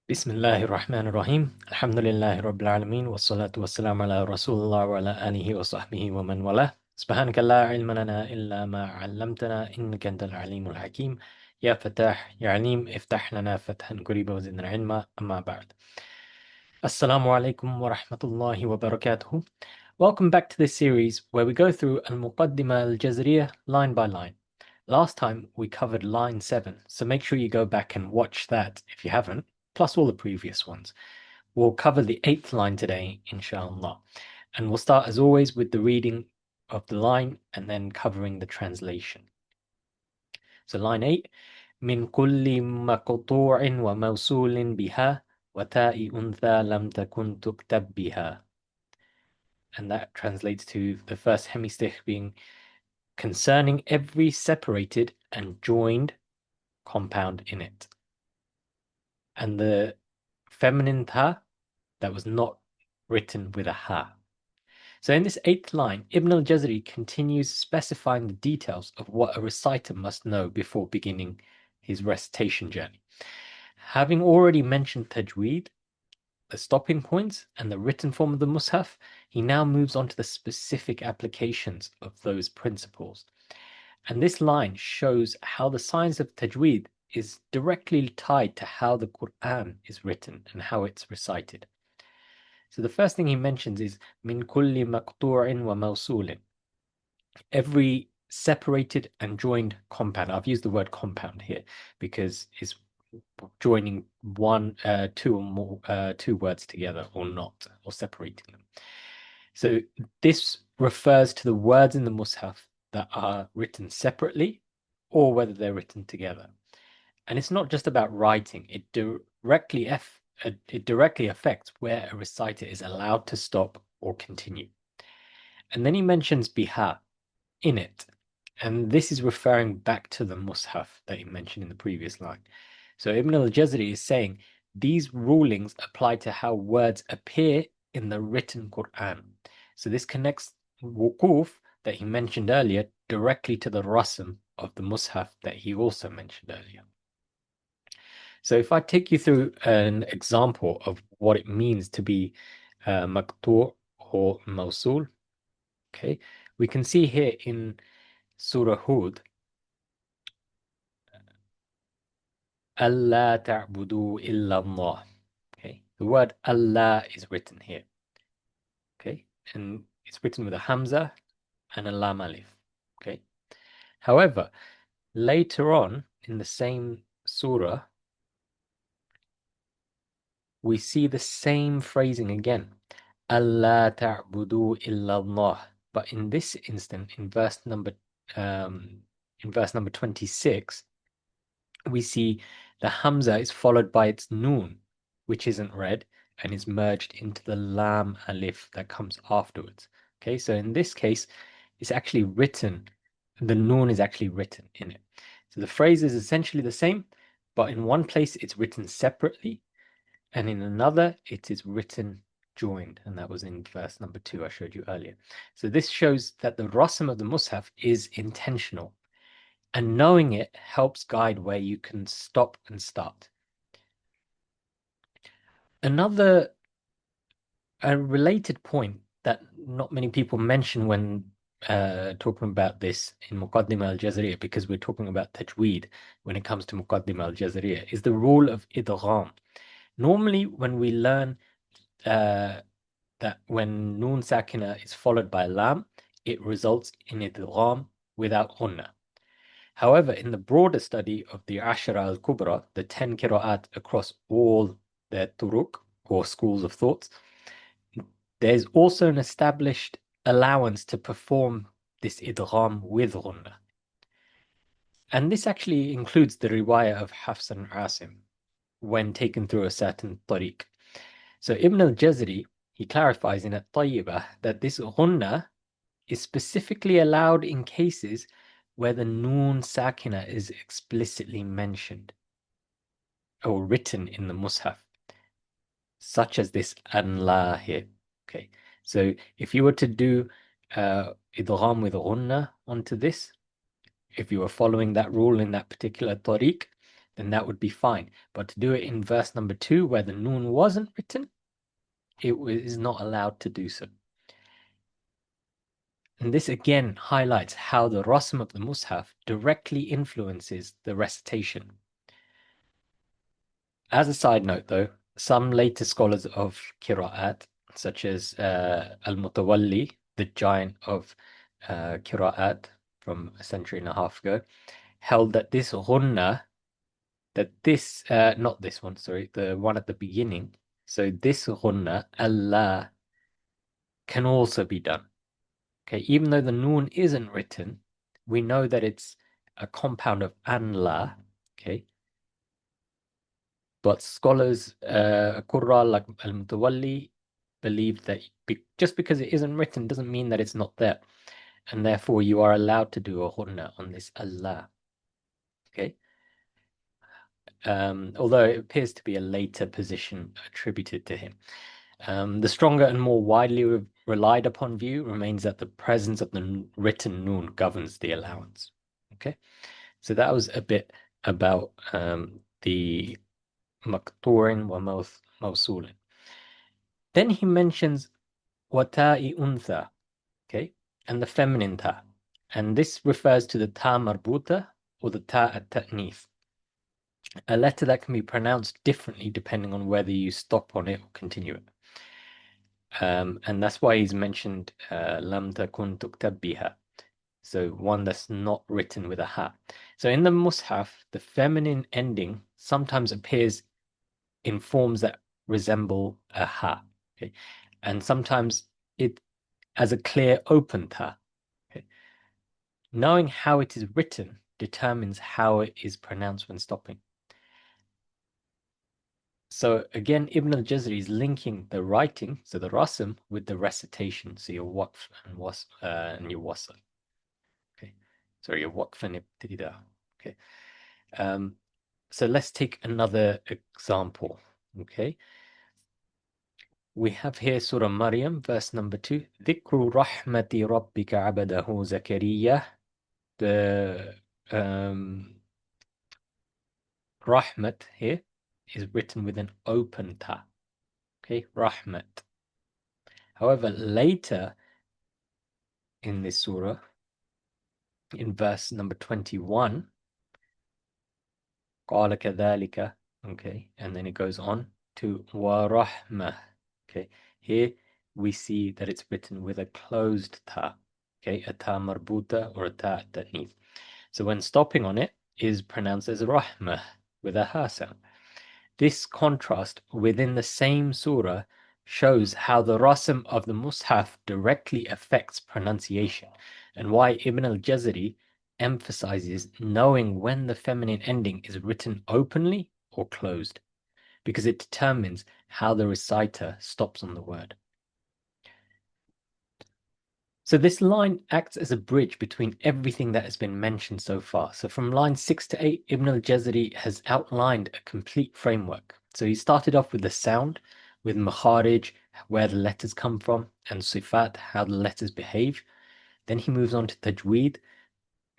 Bismillahir Rahmanir Rahim. Alhamdulillahi Rabbil Alameen. Wassalatu wassalamu ala Rasulullah wa ala alihi wa sahbihi wa man wala. Subhanaka la ilma lana illa ma 'allamtana innaka antal alimul hakim. Ya Fatah, Ya Alim, iftah lana fathan qariba wa zidna ilma. Amma ba'd. Assalamu alaikum wa rahmatullahi wa barakatuh. Welcome back to this series where we go through Al-Muqaddimah al-Jazariyyah line by line. Last time we covered line 7, so make sure you go back and watch that if you haven't, plus all the previous ones. We'll cover the 8th line today, inshallah. And we'll start as always with the reading of the line and then covering the translation. So line 8, من كل مقطوع وموصول بها وتاء أنثى لم تكن تكتب بها. And that translates to the first hemistich being concerning every separated and joined compound in it. And the feminine tha that was not written with a ha. So in this 8th line, Ibn al-Jazari continues specifying the details of what a reciter must know before beginning his recitation journey. Having already mentioned tajwīd, the stopping points, and the written form of the muṣḥaf, he now moves on to the specific applications of those principles. And this line shows how the science of tajwīd is directly tied to how the Qur'an is written and how it's recited. So the first thing he mentions is min kulli maqṭūʿin wa mawṣūlin. Every separated and joined compound. I've used the word compound here because it's joining two or more two words together or not, or separating them. So this refers to the words in the muṣḥaf that are written separately or whether they're written together. And it's not just about writing, it directly affects where a reciter is allowed to stop or continue. And then he mentions biha, in it, and this is referring back to the muṣḥaf that he mentioned in the previous line. So Ibn al-Jazari is saying these rulings apply to how words appear in the written Qur'an. So this connects wuqūf that he mentioned earlier directly to the rasm of the muṣḥaf that he also mentioned earlier. So if I take you through an example of what it means to be maqṭūʿ or mawṣūl, okay, we can see here in Sūrat Hūd, allā ta'budū illā. Okay, the word allā is written here. Okay, and it's written with a hamza and a lam alif. Okay, however, later on in the same surah, we see the same phrasing again, allā ta'budū illā. But in this instant, in verse number 26, we see the hamza is followed by its noon, which isn't read and is merged into the lam alif that comes afterwards. Okay, so in this case, it's actually written, the noon is actually written in it. So the phrase is essentially the same, but in one place it's written separately, and in another it is written joined, and that was in verse number 2 I showed you earlier. So this shows that the rasm of the muṣḥaf is intentional, and knowing it helps guide where you can stop and start. Another related point that not many people mention when talking about this in Muqaddimah al-Jazariyyah, because we're talking about tajwīd when it comes to Muqaddimah al-Jazariyyah, is the rule of idghām. Normally when we learn that when noon sakina is followed by lam, it results in idghām without ghunnah. However, in the broader study of the Ashara al-Kubra, the 10 qirāʻāt across all their turuq or schools of thoughts, there's also an established allowance to perform this idghām with ghunnah. And this actually includes the riwayah of Hafs and Asim when taken through a certain tariq. So Ibn al-Jazari, he clarifies in At-Tayyibah that this ghunnah is specifically allowed in cases where the noon sakina is explicitly mentioned or written in the muṣḥaf, such as this allā here. Okay, so if you were to do idghām with ghunnah onto this, if you were following that rule in that particular tariq, then that would be fine. But to do it in verse number 2, where the noon wasn't written, it is not allowed to do so. And this again highlights how the rasm of the muṣḥaf directly influences the recitation. As a side note though, some later scholars of qirāʻāt, such as al-Mutawalli, the giant of qirāʻāt from a century and a half ago, held that this ghunnah, not this one, sorry, the one at the beginning, so this ghunnah, allā, can also be done. Okay, even though the noon isn't written, we know that it's a compound of allā, okay? But scholars, Qur'ā like al-Mutawalli, believe that just because it isn't written doesn't mean that it's not there. And therefore you are allowed to do a ghunnah on this allā. Okay? Although it appears to be a later position attributed to him. The stronger and more widely relied upon view remains that the presence of the written noon governs the allowance. Okay, so that was a bit about the maqṭūʿ wa mawṣūl. Then he mentions wata'i untha, okay, and the feminine ta, and this refers to the ta marbūṭah or the ta at-ta'nīth, a letter that can be pronounced differently depending on whether you stop on it or continue it. And that's why he's mentioned lam takun tuktab biha, so one that's not written with a ha. So in the muṣḥaf, the feminine ending sometimes appears in forms that resemble a ha, okay? And sometimes it as a clear open ta. Okay? Knowing how it is written determines how it is pronounced when stopping. So again, Ibn al-Jazari is linking the writing, so the rasm, with the recitation, so your waqf and your wasl. Okay, sorry, your waqf and ibtida. Okay, so let's take another example. Okay, we have here Surah Maryam, verse number 2. ذِكْرُ رَحْمَةِ رَبِّكَ عَبَدَهُ زَكَرِيَّةَ. The rahmat here is written with an open ta. Okay, rahmat. However, later in this surah, in verse number 21, قَالَ كَذَلِكَ, okay, and then it goes on to وَرَحْمَةً. Okay, here we see that it's written with a closed ta, okay, a ta marbūṭah or a ta at-ta'nīth. So when stopping on it is pronounced as rahmah with a ha sound. This contrast within the same surah shows how the rasm of the muṣḥaf directly affects pronunciation, and why Ibn al-Jazari emphasizes knowing when the feminine ending is written openly or closed, because it determines how the reciter stops on the word. So this line acts as a bridge between everything that has been mentioned so far. So from lines 6 to 8, Ibn al-Jazari has outlined a complete framework. So he started off with the sound, with makharij, where the letters come from, and sifat, how the letters behave. Then he moves on to tajwīd,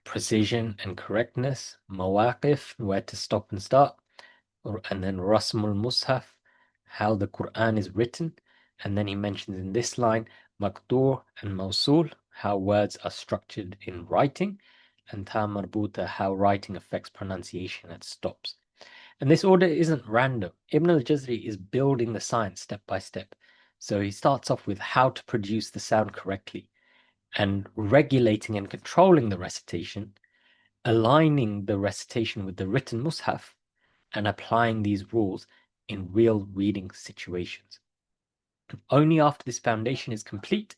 precision and correctness, mawaqif, where to stop and start, and then rasmul muṣḥaf, how the Qur'an is written. And then he mentions in this line maqṭūʿ and mawṣūl, how words are structured in writing, and ta marbūṭah, how writing affects pronunciation at stops. And this order isn't random. Ibn al-Jazari is building the science step by step. So he starts off with how to produce the sound correctly, and regulating and controlling the recitation, aligning the recitation with the written muṣḥaf, and applying these rules in real reading situations. Only after this foundation is complete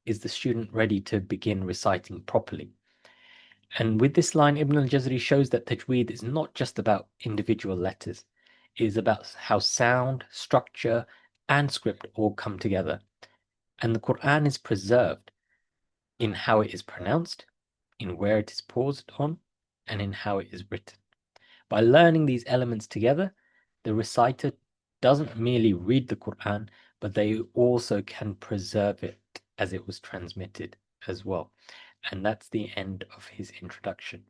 is the student ready to begin reciting properly. And with this line, Ibn al-Jazari shows that tajwīd is not just about individual letters. It is about how sound, structure, and script all come together. And the Qur'an is preserved in how it is pronounced, in where it is paused on, and in how it is written. By learning these elements together, the reciter doesn't merely read the Qur'an, but they also can preserve it as it was transmitted as well. And that's the end of his introduction.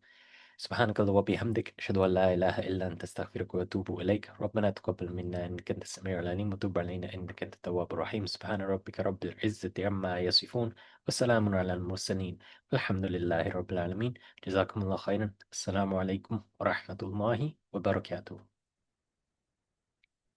سبحانك اللهم وبحمدك أشهد أن لا إله إلا أنت أستغفرك وأتوب إليك. ربنا تقبل منا إنك أنت السميع العليم وتب علينا إنك أنت التواب الرحيم. سبحان ربك رب العزة عما يصفون وسلام على المرسلين والحمد لله رب العالمين. جزاكم الله خيرا. السلام عليكم ورحمة الله وبركاته.